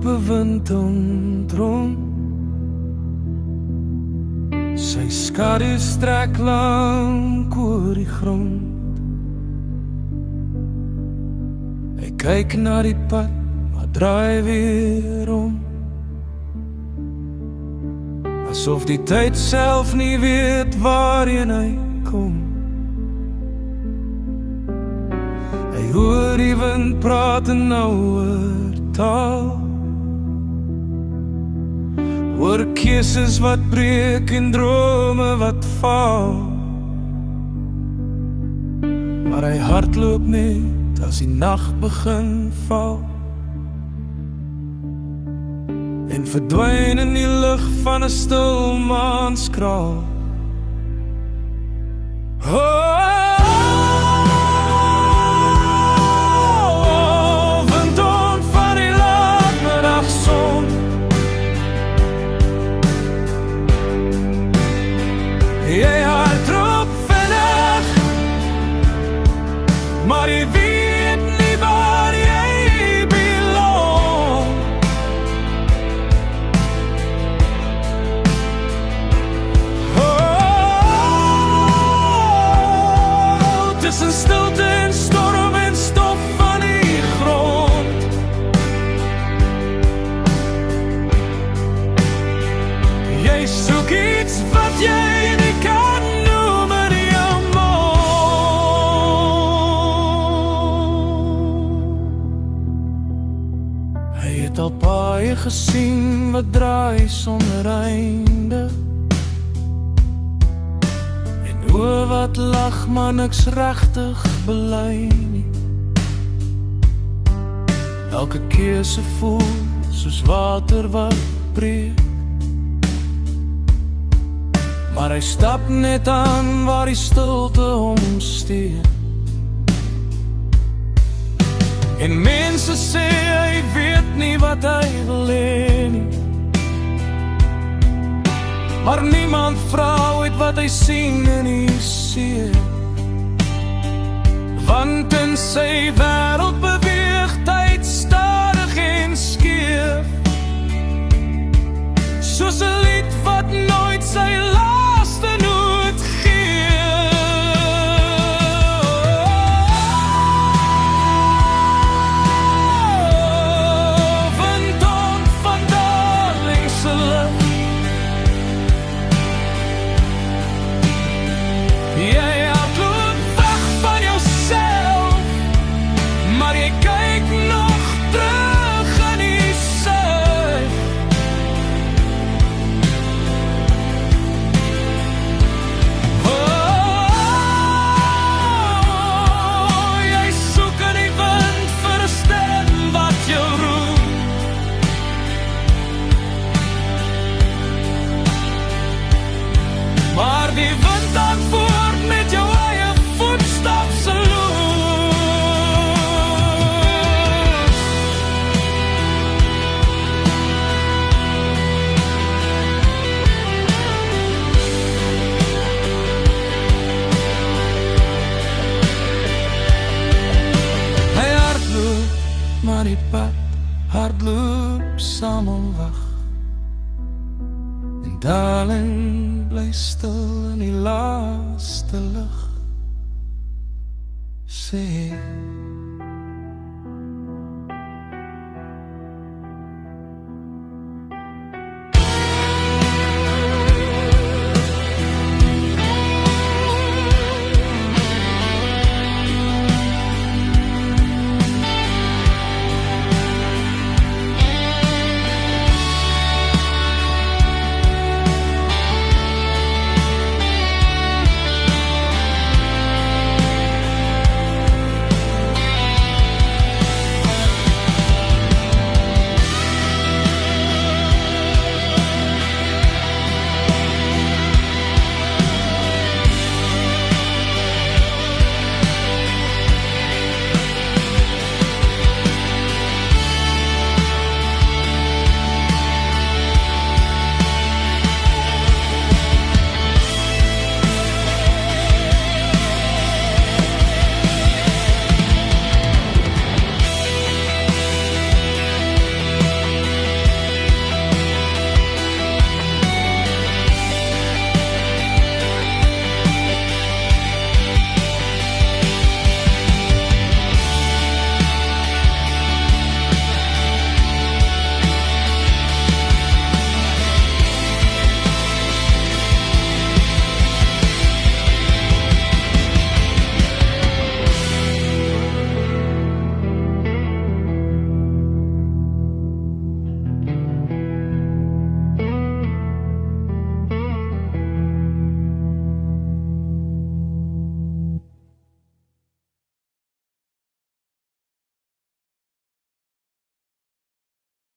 wind rondom. Sy skadu strek lank oor die grond. Hy kyk na die pad, maar draai weer om. Asof die tyd self nie weet waarheen hy kom. Hy hoor die wind praat in ouer taal, oor keuses wat breek en drome wat val. Maar hy hardloop net as die nag begin val, en verdwyn in die lig van 'n stil maanskraal. Windtoon van die laatmiddagson, jy hardloop vinnig, maar jy weet nie waar jy belong. Tussen stilte en storm en stof van die grond, jy soek iets wat jy nie kan noem in jou mond. Hy het al paaie gesien wat draai sonder einde, oë wat lag, maar niks regtig bely nie. Elke keuse voel soos water wat breek, maar hy stap net aan waar die stilte hom steek. En mense sê hy weet nie wat hy wil hê nie, maar niemand vra ooit wat hy sien in die see. Want in sy wêreld beweeg tyd stadig en skeef, soos 'n lied wat nooit sy laaste noot gee. Windtoon van Darlingse lug, jy hardloop weg van jouself, maar jy kyk nog terug in die suid. Jy soek in die wind vir 'n stem wat jou roep, maar die wind antwoord met jou eie voetstapsloos. Hy hardloop, maar die pad hardloop saam om wag, en Darling bly stil in die laaste lig, sê